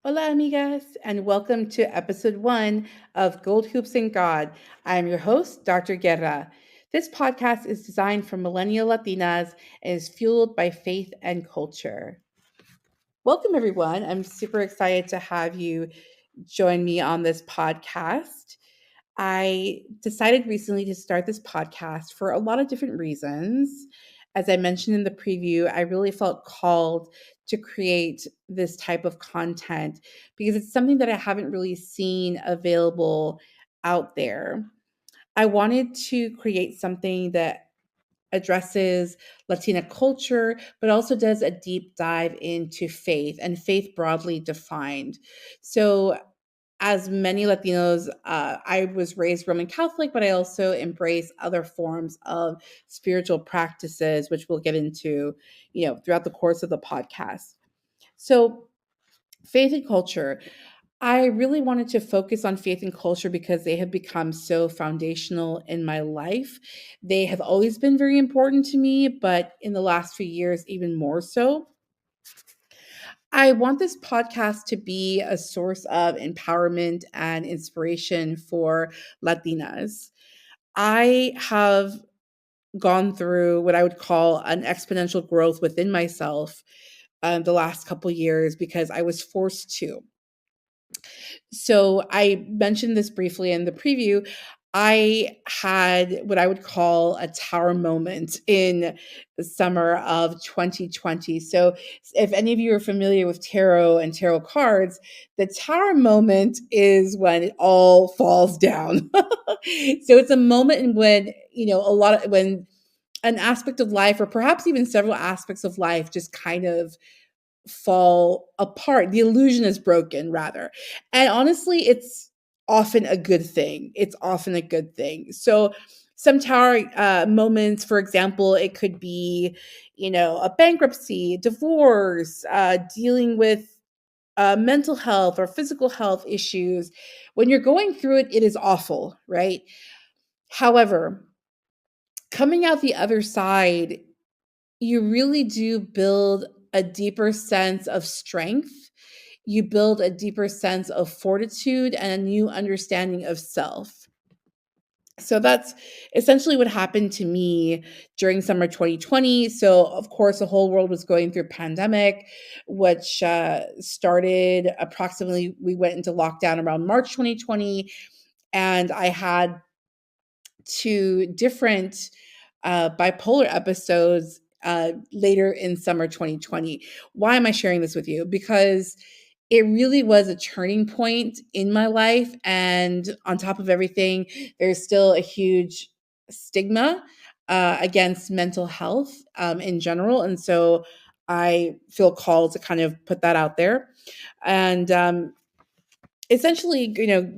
Hola, amigas, and welcome to episode 1 of Gold Hoops and God. I am your host, Dr. Guerra. This podcast is designed for Millennial Latinas and is fueled by faith and culture. Welcome, everyone. I'm super excited to have you join me on this podcast. I decided recently to start this podcast for a lot of different reasons. As I mentioned in the preview, I really felt called to create this type of content because it's something that I haven't really seen available out there. I wanted to create something that addresses Latina culture, but also does a deep dive into faith and faith broadly defined. So, as many Latinos, I was raised Roman Catholic, but I also embrace other forms of spiritual practices, which we'll get into, throughout the course of the podcast. So, faith and culture. I really wanted to focus on faith and culture because they have become so foundational in my life. They have always been very important to me, but in the last few years, even more so. I want this podcast to be a source of empowerment and inspiration for Latinas. I have gone through what I would call an exponential growth within myself the last couple years because I was forced to. So I mentioned this briefly in the preview. I had what I would call a tower moment in the summer of 2020. So, if any of you are familiar with tarot and tarot cards, the tower moment is when it all falls down. So, it's a moment in when, when an aspect of life, or perhaps even several aspects of life, just kind of fall apart. The illusion is broken, rather. And honestly, it's often a good thing. It's often a good thing. So, some tower moments, for example, it could be, a bankruptcy, divorce, dealing with mental health or physical health issues. When you're going through it, it is awful, right? However, coming out the other side, you really do build a deeper sense of strength. You build a deeper sense of fortitude and a new understanding of self. So that's essentially what happened to me during summer 2020. So, of course, the whole world was going through a pandemic, which started approximately, we went into lockdown around March 2020. And I had two different bipolar episodes later in summer 2020. Why am I sharing this with you? Because it really was a turning point in my life. And on top of everything, there's still a huge stigma against mental health in general. And so I feel called to kind of put that out there. And essentially,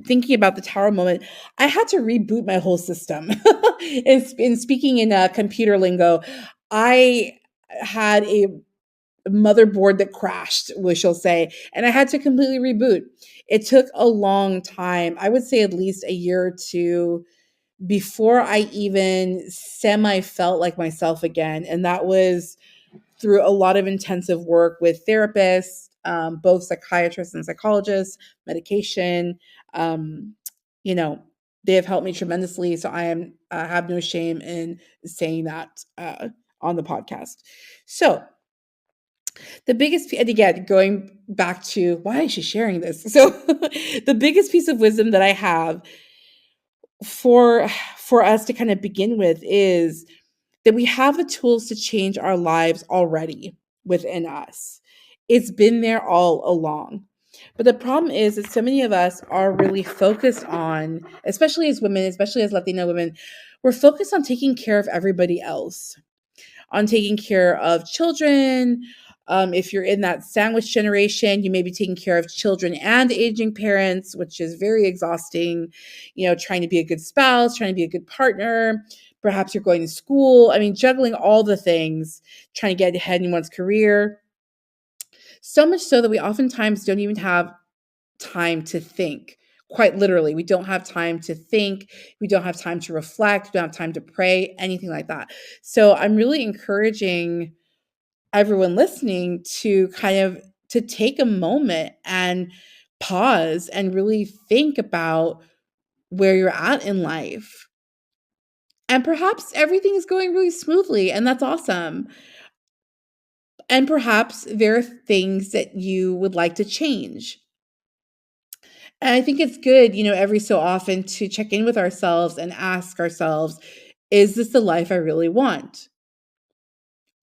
thinking about the tower moment, I had to reboot my whole system. In speaking in computer lingo, I had a motherboard that crashed, we shall say, and I had to completely reboot. It took a long time. I would say at least a year or two before I even semi felt like myself again. And that was through a lot of intensive work with therapists, both psychiatrists and psychologists, medication. Um, you know, they have helped me tremendously. So I am have no shame in saying that on the podcast. So the biggest, and again, going back to why is she sharing this? So the biggest piece of wisdom that I have for us to kind of begin with is that we have the tools to change our lives already within us. It's been there all along. But the problem is that so many of us are really focused on, especially as women, especially as Latina women, we're focused on taking care of everybody else, on taking care of children. If you're in that sandwich generation, you may be taking care of children and aging parents, which is very exhausting. Trying to be a good spouse, trying to be a good partner. Perhaps you're going to school. I mean, juggling all the things, trying to get ahead in one's career. So much so that we oftentimes don't even have time to think. Quite literally, we don't have time to think. We don't have time to reflect. We don't have time to pray, anything like that. So I'm really encouraging everyone listening to kind of to take a moment and pause and really think about where you're at in life. And perhaps everything is going really smoothly, and that's awesome. And perhaps there are things that you would like to change. And I think it's good, every so often to check in with ourselves and ask ourselves, is this the life I really want?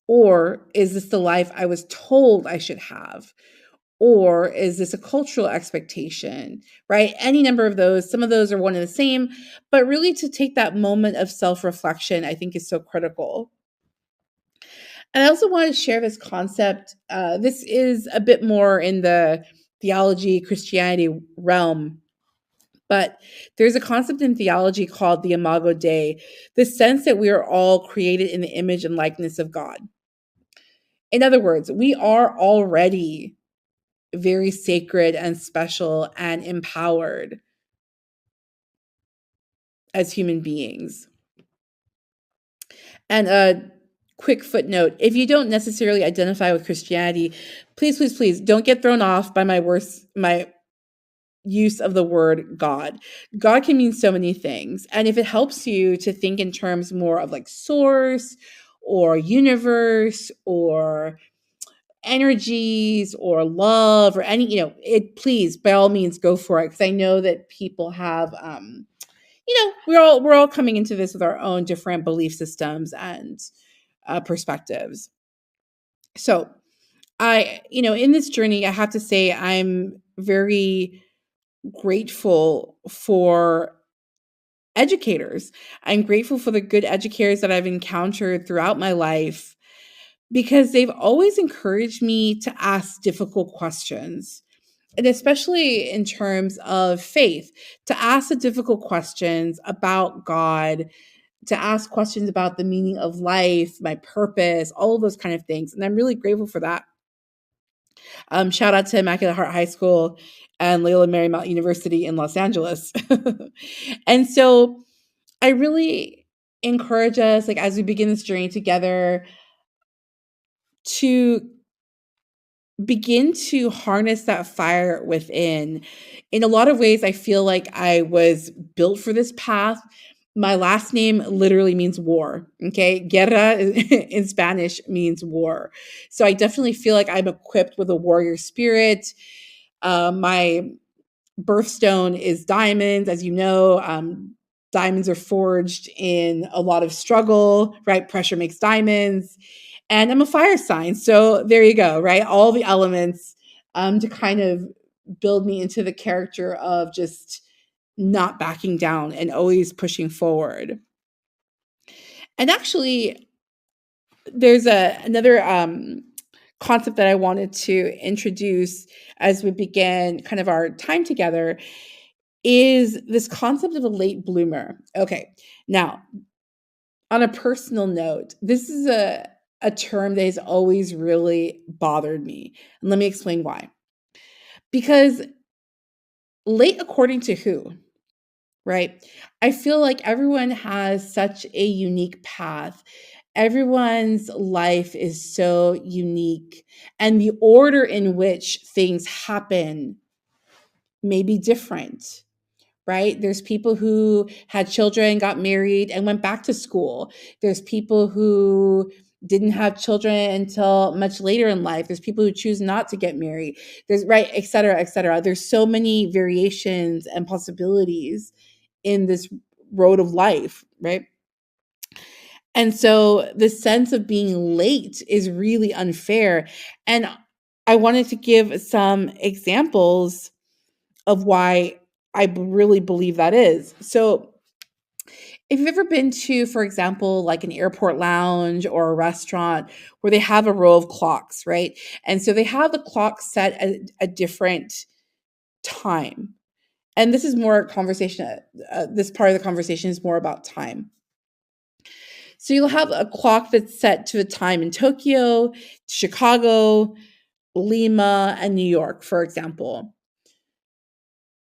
Or is this the life I was told I should have? Or is this a cultural expectation, right? Any number of those. Some of those are one and the same, but really to take that moment of self reflection, I think is so critical. And I also want to share this concept. This is a bit more in the theology, Christianity realm, but there's a concept in theology called the Imago Dei, the sense that we are all created in the image and likeness of God. In other words, we are already very sacred and special and empowered as human beings. And a quick footnote, if you don't necessarily identify with Christianity, please, please, please don't get thrown off by my use of the word God. God can mean so many things. And if it helps you to think in terms more of like source or universe or energies or love or any, please, by all means, go for it. Because I know that people have, we're all coming into this with our own different belief systems and perspectives. So in this journey, I have to say I'm very grateful for educators. I'm grateful for the good educators that I've encountered throughout my life because they've always encouraged me to ask difficult questions. And especially in terms of faith, to ask the difficult questions about God, to ask questions about the meaning of life, my purpose, all of those kind of things. And I'm really grateful for that. Shout out to Immaculate Heart High School and Loyola Marymount University in Los Angeles. And so I really encourage us, like as we begin this journey together, to begin to harness that fire within. In a lot of ways, I feel like I was built for this path. My last name literally means war. Okay. Guerra in Spanish means war. So I definitely feel like I'm equipped with a warrior spirit. My birthstone is diamonds, as you know. Diamonds are forged in a lot of struggle, right? Pressure makes diamonds. And I'm a fire sign. So there you go, right? All the elements to kind of build me into the character of just not backing down and always pushing forward. And actually, there's another concept that I wanted to introduce as we begin kind of our time together is this concept of a late bloomer. Okay, now on a personal note, this is a term that has always really bothered me. And let me explain why. Because late according to who, right? I feel like everyone has such a unique path. Everyone's life is so unique, and the order in which things happen may be different. Right? There's people who had children, got married, and went back to school. There's people who didn't have children until much later in life. There's people who choose not to get married. There's right, et cetera, et cetera. There's so many variations and possibilities in this road of life, right? And so the sense of being late is really unfair. And I wanted to give some examples of why I really believe that is. So, if you've ever been to, for example, like an airport lounge or a restaurant where they have a row of clocks, right? And so they have the clock set at a different time. And this is more conversation, this part of the conversation is more about time. So you'll have a clock that's set to a time in Tokyo, Chicago, Lima, and New York, for example.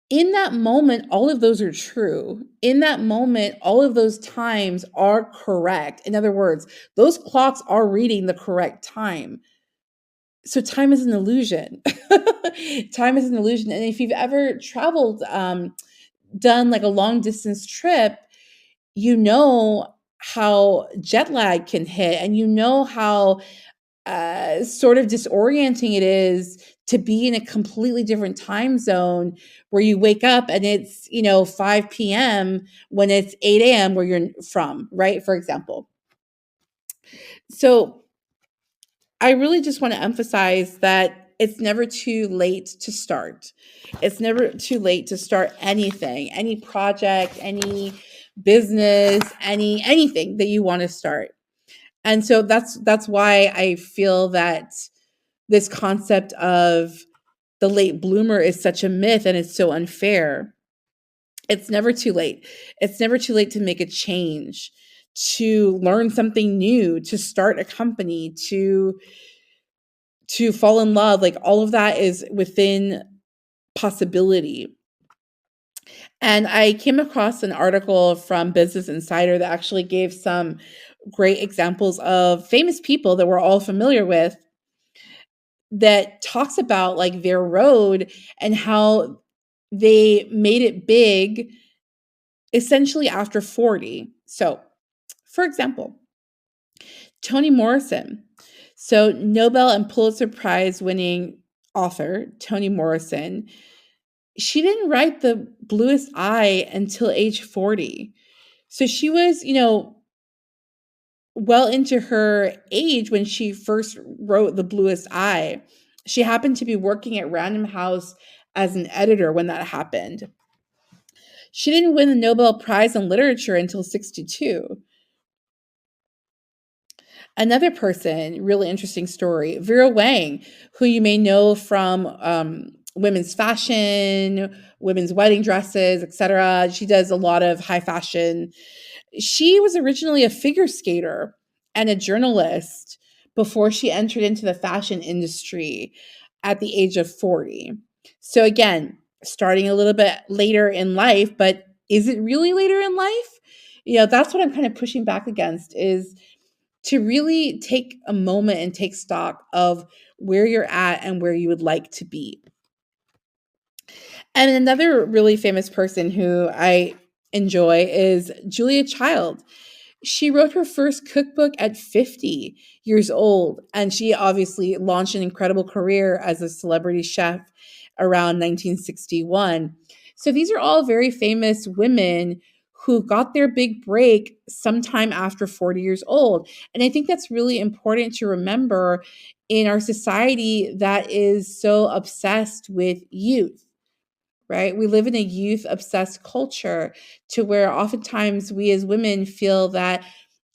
In that moment, all of those are true. In that moment, all of those times are correct. In other words, those clocks are reading the correct time. So time is an illusion. Time is an illusion. And if you've ever traveled, done like a long distance trip, you know how jet lag can hit, and you know how sort of disorienting it is to be in a completely different time zone where you wake up and it's, 5 p.m. when it's 8 a.m. where you're from, right? For example. So I really just want to emphasize that it's never too late to start. It's never too late to start anything, any project, any business, anything that you want to start. And so that's why I feel that this concept of the late bloomer is such a myth and it's so unfair. It's never too late. It's never too late to make a change, to learn something new, to start a company, to fall in love. Like all of that is within possibility. And I came across an article from Business Insider that actually gave some great examples of famous people that we're all familiar with that talks about like their road and how they made it big essentially after 40. So, for example, Toni Morrison. So, Nobel and Pulitzer Prize winning author Toni Morrison, she didn't write The Bluest Eye until age 40. So she was, well into her age when she first wrote The Bluest Eye. She happened to be working at Random House as an editor when that happened. She didn't win the Nobel Prize in Literature until 62. Another person, really interesting story, Vera Wang, who you may know from women's fashion, women's wedding dresses, etc. She does a lot of high fashion. She was originally a figure skater and a journalist before she entered into the fashion industry at the age of 40. So again, starting a little bit later in life, but is it really later in life? That's what I'm kind of pushing back against, is to really take a moment and take stock of where you're at and where you would like to be. And another really famous person who I enjoy is Julia Child. She wrote her first cookbook at 50 years old, and she obviously launched an incredible career as a celebrity chef around 1961. So these are all very famous women who got their big break sometime after 40 years old. And I think that's really important to remember in our society that is so obsessed with youth, right? We live in a youth obsessed culture to where oftentimes we as women feel that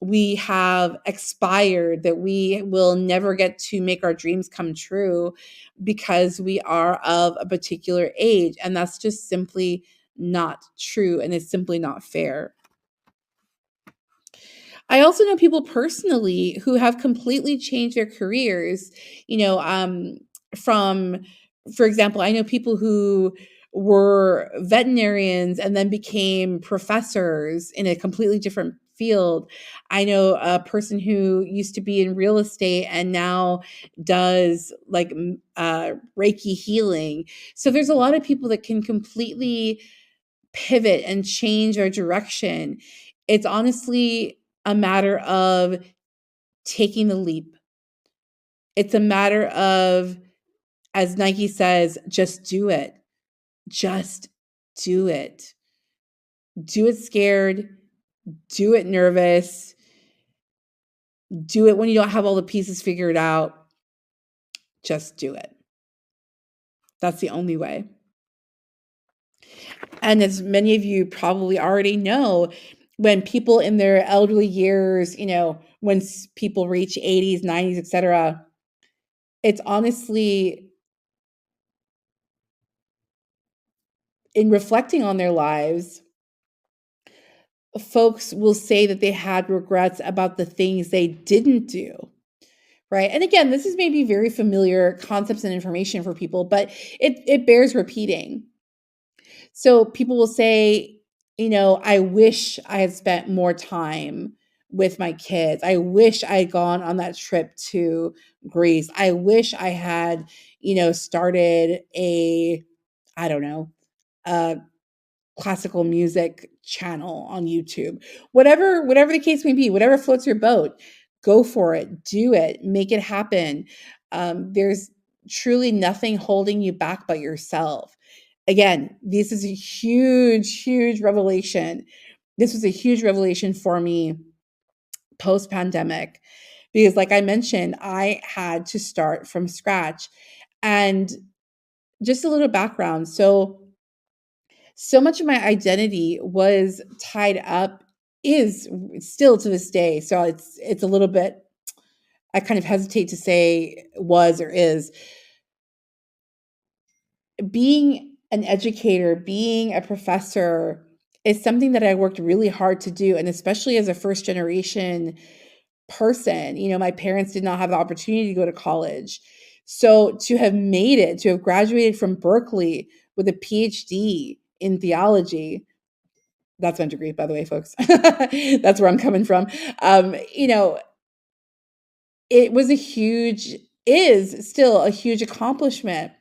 we have expired, that we will never get to make our dreams come true because we are of a particular age. And that's just simply not true. And it's simply not fair. I also know people personally who have completely changed their careers, from, for example, I know people who were veterinarians and then became professors in a completely different field. I know a person who used to be in real estate and now does like Reiki healing. So there's a lot of people that can completely pivot and change their direction. It's honestly a matter of taking the leap. It's a matter of, as Nike says, just do it. Just do it. Do it scared. Do it nervous. Do it when you don't have all the pieces figured out. Just do it. That's the only way. And as many of you probably already know, when people in their elderly years, when people reach 80s, 90s, etc., it's honestly, in reflecting on their lives, folks will say that they had regrets about the things they didn't do. Right. And again, this is maybe very familiar concepts and information for people, but it bears repeating. So people will say, I wish I had spent more time with my kids. I wish I had gone on that trip to Greece. I wish I had, started I don't know, a classical music channel on YouTube. Whatever the case may be, whatever floats your boat, go for it, do it, make it happen. There's truly nothing holding you back but yourself. Again, this is a huge revelation. This was a huge revelation for me post pandemic because, like I mentioned, I had to start from scratch. And just a little background. So much of my identity was tied up, is still to this day. So it's a little bit, I kind of hesitate to say was or is. Being an educator, being a professor is something that I worked really hard to do. And especially as a first generation person, my parents did not have the opportunity to go to college. So to have made it, to have graduated from Berkeley with a PhD in theology, that's my degree, by the way, folks. That's where I'm coming from. You know, it was is still a huge accomplishment.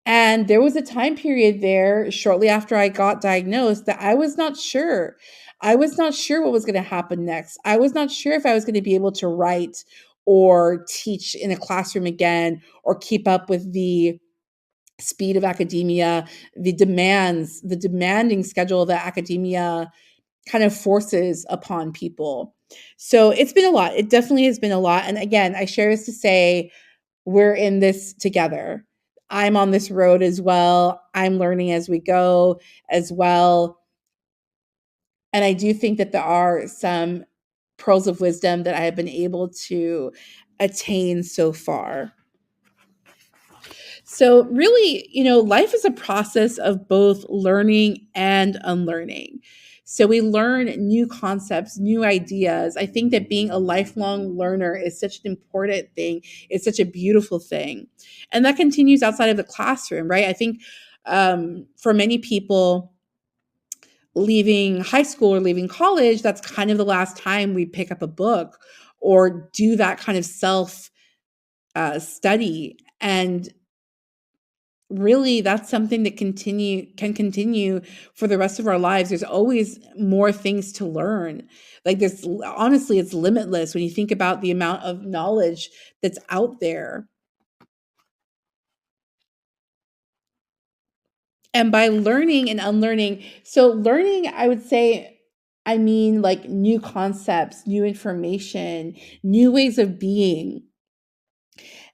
And there was a time period there shortly after I got diagnosed that I was not sure. I was not sure what was going to happen next. I was not sure if I was going to be able to write or teach in a classroom again or keep up with the speed of academia, the demanding schedule that academia kind of forces upon people. So it's been a lot. It definitely has been a lot. And again, I share this to say we're in this together. I'm on this road as well. I'm learning as we go as well. And I do think that there are some pearls of wisdom that I have been able to attain so far. So, really, life is a process of both learning and unlearning. So, we learn new concepts, new ideas. I think that being a lifelong learner is such an important thing, it's such a beautiful thing. And that continues outside of the classroom, right? I think for many people, leaving high school or leaving college, that's kind of the last time we pick up a book or do that kind of self study. And really that's something that can continue for the rest of our lives. There's always more things to learn. Like this, honestly, it's limitless when you think about the amount of knowledge that's out there. And by learning and unlearning, so learning, I would say, I mean like new concepts, new information, new ways of being.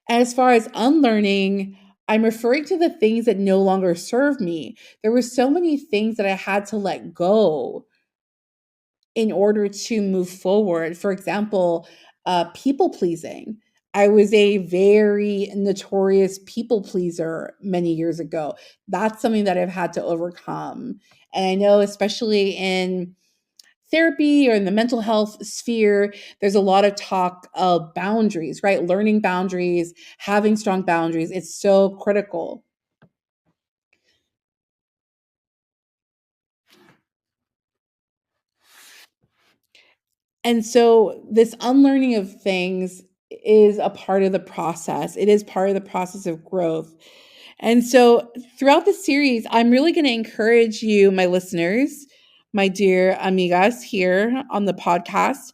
As far as unlearning, I'm referring to the things that no longer serve me. There were so many things that I had to let go in order to move forward. For example, people pleasing. I was a very notorious people pleaser many years ago. That's something that I've had to overcome. And I know, especially in therapy or in the mental health sphere, there's a lot of talk of boundaries, right? Learning boundaries, having strong boundaries. It's so critical. And so this unlearning of things is a part of the process. It is part of the process of growth. And so throughout the series, I'm really going to encourage you, my listeners, my dear amigas here on the podcast,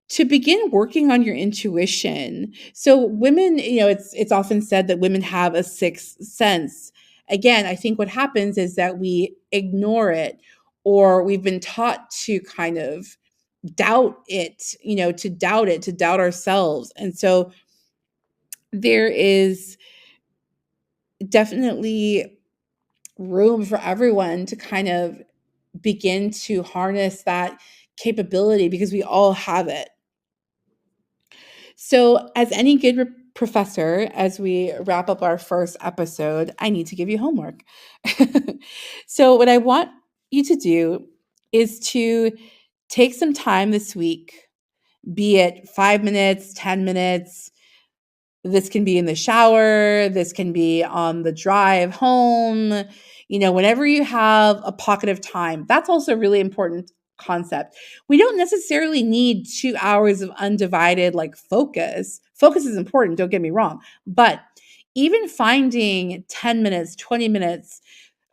to begin working on your intuition. So women, it's often said that women have a sixth sense. Again, I think what happens is that we ignore it, or we've been taught to kind of doubt it, to doubt ourselves. And so there is definitely room for everyone to kind of begin to harness that capability because we all have it. So, as any good professor, as we wrap up our first episode, I need to give you homework. So, what I want you to do is to take some time this week, be it 5 minutes, 10 minutes. This can be in the shower, this can be on the drive home, whenever you have a pocket of time. That's also really important concept. We don't necessarily need 2 hours of undivided like focus. Focus is important, don't get me wrong, but even finding 10 minutes, 20 minutes,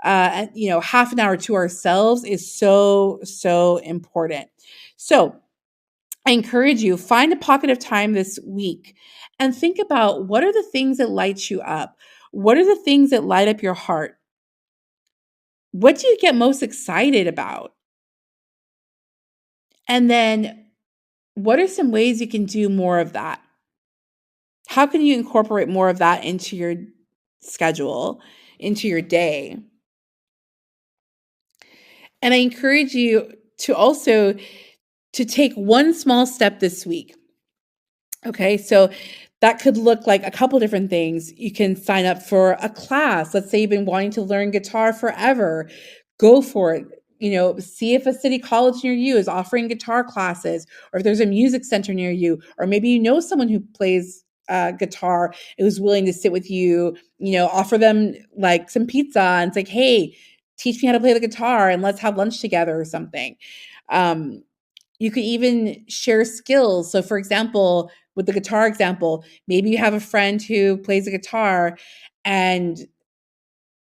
half an hour to ourselves is so important. So I encourage you, find a pocket of time this week and think about, what are the things that light you up? What are the things that light up your heart? What do you get most excited about? And then what are some ways you can do more of that? How can you incorporate more of that into your schedule, into your day? And I encourage you to also to take one small step this week. Okay, so that could look like a couple different things. You can sign up for a class. Let's say you've been wanting to learn guitar forever. Go for it. See if a city college near you is offering guitar classes, or if there's a music center near you, or maybe you know someone who plays guitar who's willing to sit with you. Offer them like some pizza and it's like, hey, teach me how to play the guitar and let's have lunch together or something. You could even share skills. So, for example, with the guitar example, maybe you have a friend who plays a guitar and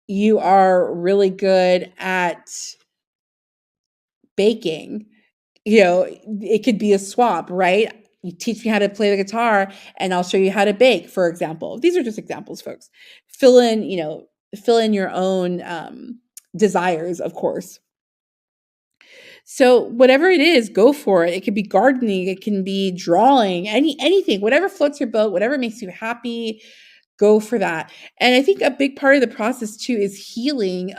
you are really good at baking. It could be a swap, right? You teach me how to play the guitar and I'll show you how to bake, for example. These are just examples, folks. Fill in your own desires, of course. So whatever it is, go for it. It could be gardening, it can be drawing, anything, whatever floats your boat, whatever makes you happy, go for that. And I think a big part of the process too is healing,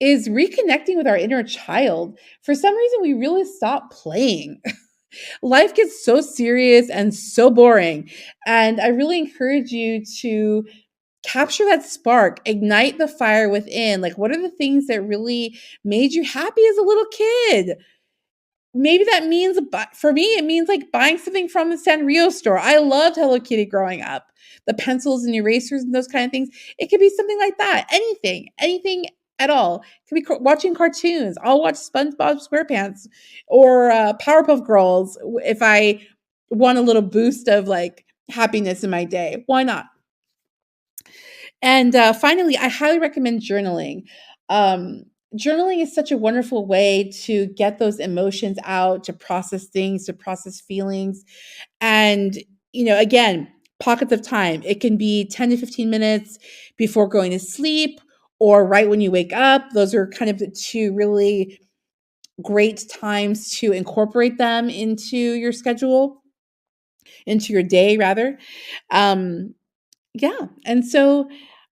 is reconnecting with our inner child. For some reason, we really stop playing. Life gets so serious and so boring. And I really encourage you to capture that spark, ignite the fire within. Like, what are the things that really made you happy as a little kid? Maybe that means, for me, it means like buying something from the Sanrio store. I loved Hello Kitty growing up. The pencils and erasers and those kind of things. It could be something like that. Anything at all. It could be watching cartoons. I'll watch SpongeBob SquarePants or Powerpuff Girls if I want a little boost of like happiness in my day. Why not? And finally, I highly recommend journaling. Journaling is such a wonderful way to get those emotions out, to process things, to process feelings. And, again, pockets of time. It can be 10 to 15 minutes before going to sleep or right when you wake up. Those are kind of the two really great times to incorporate them into your schedule, into your day, rather. Um, yeah. And so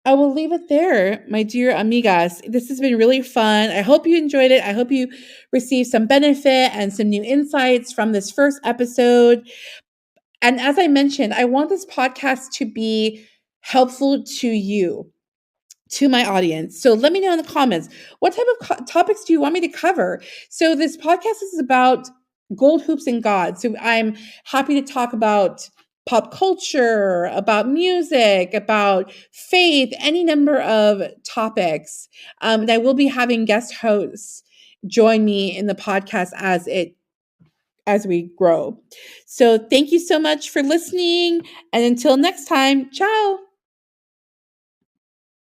I will leave it there, my dear amigas. This has been really fun. I hope you enjoyed it. I hope you received some benefit and some new insights from this first episode. And as I mentioned, I want this podcast to be helpful to you, to my audience. So let me know in the comments, what type of topics do you want me to cover? So this podcast is about gold hoops and God. So I'm happy to talk about pop culture, about music, about faith, any number of topics. And I will be having guest hosts join me in the podcast as we grow. So thank you so much for listening. And until next time, ciao.